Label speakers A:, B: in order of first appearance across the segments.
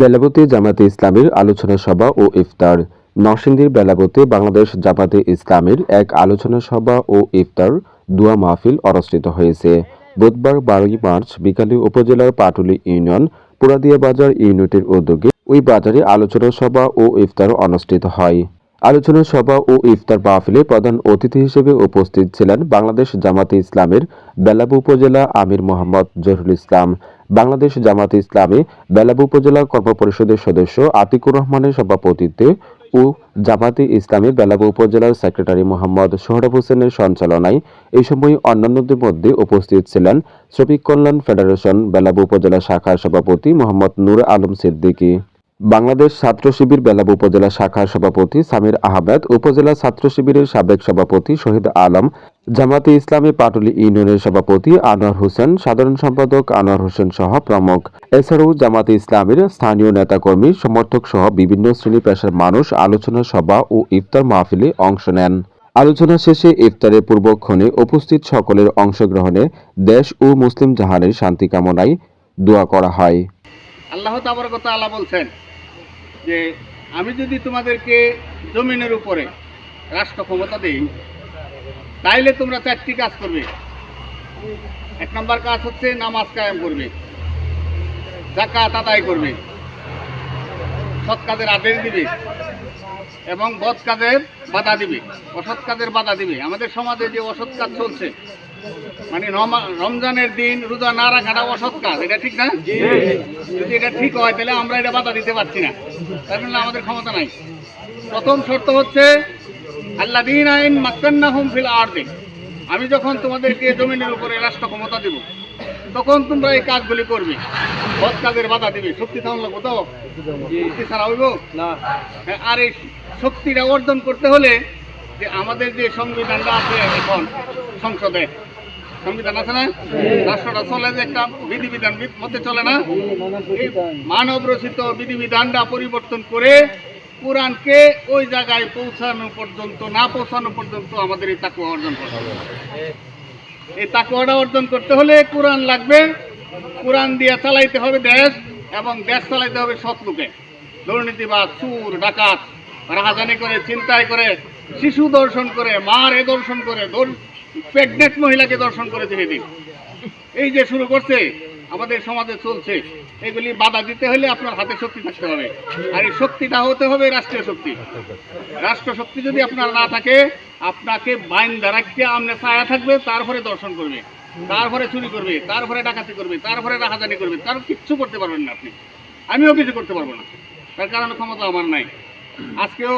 A: বেলাবতী জামাতে ইসলামীর আলোচনা সভা ও ইফতার। নরসিংদীর বেলাবতী বাংলাদেশ জামাতে ইসলামীর এক আলোচনা সভা ও ইফতার দোয়া মাহফিল অনুষ্ঠিত হয়েছে বুধবার 12 মার্চ বিকালে উপজেলার পাটুলী ইউনিয়ন পুরাদিয়া বাজার ইউনিটের উদ্যোগে ওই বাজারে আলোচনা সভা ও ইফতার অনুষ্ঠিত হয়। আলোচনা সভা ও ইফতার মাহফিলে প্রধান অতিথি হিসেবে উপস্থিত ছিলেন বাংলাদেশ জামাতে ইসলামের বেলাবু উপজেলা আমির মোহাম্মদ জহুরুল ইসলাম, বাংলাদেশ জামাতে ইসলামী বেলাবু উপজেলা কর্মপরিষদের সদস্য আতিকুর রহমানের সভাপতিত্বে ও জামাতে ইসলামী বেলাবু উপজেলার সেক্রেটারি মোহাম্মদ সোহরাব হোসেনের সঞ্চালনায় এই সময় অন্যান্যদের মধ্যে উপস্থিত ছিলেন শ্রমিক কল্যাণ ফেডারেশন বেলাবু উপজেলা শাখার সভাপতি মোহাম্মদ নূর আলম সিদ্দিকী, বাংলাদেশ ছাত্র শিবির বেলাবু উপজেলা শাখার সভাপতি সামির আহমেদ, উপজেলা ছাত্র শিবিরের সাবেক সভাপতি শহীদ আলম, জামাতে ইসলামী পাটুলী ইউনিয়নের সভাপতি আনোয়ার হোসেন, সাধারণ সম্পাদক আনোয়ার হোসেন সহ প্রমুখ। এছাড়াও জামাতে ইসলামীর স্থানীয় নেতাকর্মী, সমর্থক সহ বিভিন্ন শ্রেণী পেশার মানুষ আলোচনা সভা ও ইফতার মাহফিলে অংশ নেন। আলোচনা শেষে ইফতারের পূর্বক্ষণে উপস্থিত সকলের অংশগ্রহণে দেশ ও মুসলিম জাহানের শান্তি কামনায় দোয়া করা হয়।
B: আল্লাহ তাবারক ওয়া তাআলা বলছেন যে আমি যদি তোমাদেরকে জমিনের উপরে রাষ্ট্র ক্ষমতা দিই তাইলে তোমরা 4টি কাজ করবে। 1 নম্বর কাজ হচ্ছে নামাজ কায়েম করবে, যাকাত আদায় করবে, সৎ কাজের আদেশ দিবে এবং বদ কাজের বাধা দিবে, অসৎ কাজের বাধা দিবে। আমাদের সমাজে যে অসৎ কাজ চলছে, মানে রমজানের দিন রোজা না রাখাটা অসৎ কাজ, এটা ঠিক না? যদি এটা ঠিক হয় তাহলে আমরা এটা বাধা দিতে পারছি না, তার জন্য আমাদের ক্ষমতা নাই। প্রথম শর্ত হচ্ছে আল্লাযীনা ইন মাক্কান্নাহুম ফিল আরদি, আমি যখন তোমাদেরকে জমিনের উপরে রাষ্ট্র ক্ষমতা দেব তখন তোমরা এই কাজগুলি করবে, বদ কাজের বাধা দিবে। শক্তি থাকলে কোথাও শক্তি ছাড়া হইব না। আর এই শক্তিটা অর্জন করতে হলে যে আমাদের যে সংবিধানটা আছে এখন সংসদে, সংবিধান আছে না, রাষ্ট্রটা চলে যে একটা বিধিবিধান মধ্যে চলে না, এই মানব রচিত বিধিবিধানটা পরিবর্তন করে কোরআনকে ওই জায়গায় পৌঁছানো পর্যন্ত, না পৌঁছানো পর্যন্ত আমাদের এই তাকওয়া অর্জন করতে হবে। এই তাকওয়াটা অর্জন করতে হলে কোরআন লাগবে, কোরআন দিয়ে চালাইতে হবে দেশ, এবং দেশ চালাইতে হবে সৎ লোকে। দুর্নীতিবাদ, চুর, ডাকাত রাহাজানি করে, চিন্তায় করে, শিশু দর্শন করে, মারে দর্শন করে, প্রেগনেন্ট মহিলাকে দর্শন করেছে সেদিন, এই যে শুরু করছে আমাদের সমাজে চলছে, এগুলি বাধা দিতে হলে আপনার হাতে শক্তি থাকতে হবে। আর এই শক্তিটা হতে হবে রাষ্ট্রীয় শক্তি। রাষ্ট্র শক্তি যদি আপনার না থাকে, আপনাকে বাইন্দা রাখিয়ে আমনে ছায়া থাকবে, তারপরে দর্শন করবে, তারপরে চুরি করবে, তারপরে ডাকাতি করবে, তারপরে রাহাজানি করবে, তার কিচ্ছু করতে পারবেন না আপনি, আমিও কিছু করতে পারবো না, তার কারণে ক্ষমতা আমার নাই। আজকেও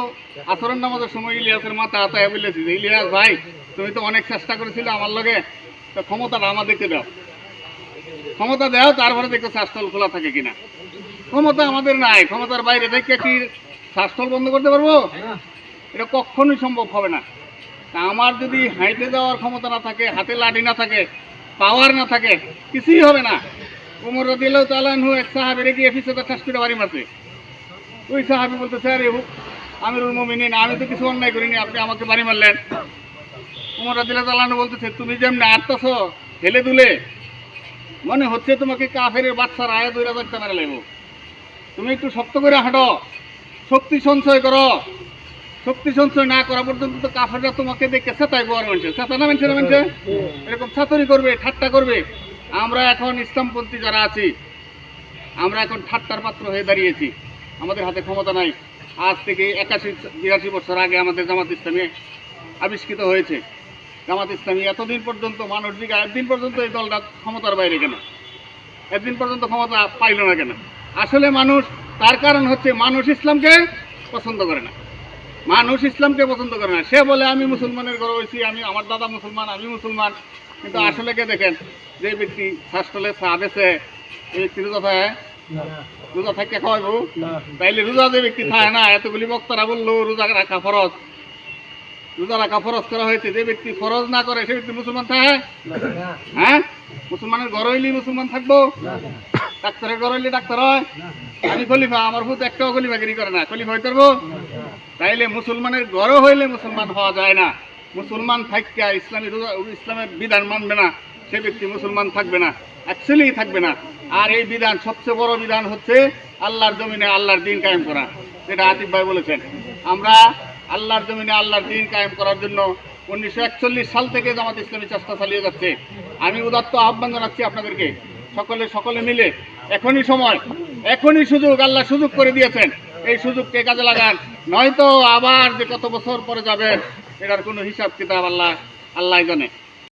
B: আসরের নামাজের সময় ইলিয়াসের মাথা হাতায় বলেছি যে ইলিয়াস ভাই, তুমি তো অনেক চেষ্টা করেছিলে আমার লগে, তো ক্ষমতাটা আমাদেরকে দাও, ক্ষমতা দাও, তারপরে দেখো শ্বাসস্থল খোলা থাকে কিনা। ক্ষমতা আমাদের নাই, ক্ষমতার বাইরে থেকে কি শ্বাসস্থল বন্ধ করতে পারবো? এটা কখনোই সম্ভব হবে না। আমার যদি হাইটে যাওয়ার ক্ষমতা না থাকে, হাতে লাঠি না থাকে, পাওয়ার না থাকে, কিছুই হবে না। ওমর রাদিয়াল্লাহু তাআলা আনহু এক সাহাবীরে গিয়ে পিছনে ঠাস করে বাড়ি মারছে। ওই সাহাবী বলতেছে, আরে আমিরুল মুমিনিন, আমি তো কিছু অন্যায় করিনি, আপনি আমাকে বাড়ি মারলেন। ওমর রাদিয়াল্লাহু তাআলা আনহু বলতেছে, তুমি যেমনি আটতাছো হেলে দুলে, মনে হচ্ছে তোমাকে কাফেরের বাচ্চার আয়া দইরা ধরতে মেরে লাগবো। তুমি একটু শক্ত করে হাঁটো, শক্তি সঞ্চয় করো। শক্তি সঞ্চয় না করা পর্যন্ত তো কাফেররা তোমাকে দেখে চেতাইবো, আর মানুষের চেতা না, মানুষের এরকম ছাতরি করবে, ঠাট্টা করবে। আমরা এখন ইসলামপন্থী যারা আছি, আমরা এখন ঠাট্টার পাত্র হয়ে দাঁড়িয়েছি, আমাদের হাতে ক্ষমতা নাই। আজ থেকে 81-82 বছর আগে আমাদের জামাত ইসলামী আবিষ্কৃত হয়েছে। জামাত ইসলামী এতদিন পর্যন্ত মানুষ দিকে, একদিন পর্যন্ত এই দলটা ক্ষমতার বাইরে কেন, একদিন পর্যন্ত ক্ষমতা পাইল না কেন? আসলে মানুষ, তার কারণ হচ্ছে মানুষ ইসলামকে পছন্দ করে না, মানুষ ইসলামকে পছন্দ করে না। সে বলে আমি মুসলমানের ঘরে হয়েছি, আমি, আমার দাদা মুসলমান, আমি মুসলমান। কিন্তু আসলে কে দেখেন, যে ব্যক্তি শ্বাসতলে চা বেছে, এই ব্যক্তি রোজা থাকে, রোজা থাকে খাওয়াইব, তাইলে রোজা যে ব্যক্তি থাকে না, এতগুলি বক্তারা বললো রোজা রাখা ফরজ, রোজা রাখা ফরজ করা হয়েছে, যে ব্যক্তি ফরজ না করে সে ব্যক্তি মুসলমান থাকে? হ্যাঁ, মুসলমানের ঘর হইলেই মুসলমান থাকবো, ডাক্তারের ঘর হইলে ডাক্তার হয়। আমি খলিফা, আমার ভূত একটাও খলিফাগিরি করে না, খলিফা হইতে পারবো? তাইলে মুসলমানের ঘর হইলে মুসলমান হওয়া যায় না। মুসলমান থাকিয়া ইসলামের বিধান মানবে না, সে ব্যক্তি মুসলমান থাকবে না, অ্যাকচুয়ালি থাকবে না। আর এই বিধান, সবচেয়ে বড় বিধান হচ্ছে আল্লাহর জমিনে আল্লাহর দিন কায়েম করা, যেটা আতিফ ভাই বলেছেন। আমরা আল্লাহর জমিনে আল্লাহর দিন কায়েম করার জন্য 1941 সাল থেকে জামাত ইসলামী চেষ্টা চালিয়ে যাচ্ছে। আমি উদাত্ত আহ্বান জানাচ্ছি আপনাদেরকে, সকলে মিলে এখনই সময়, এখনই সুযোগ, আল্লাহ সুযোগ করে দিয়েছেন, এই সুযোগকে কাজে লাগান, নয়তো আবার যে কত বছর পরে যাবেন এটার কোনো হিসাব কিতাব আল্লাহ জানে।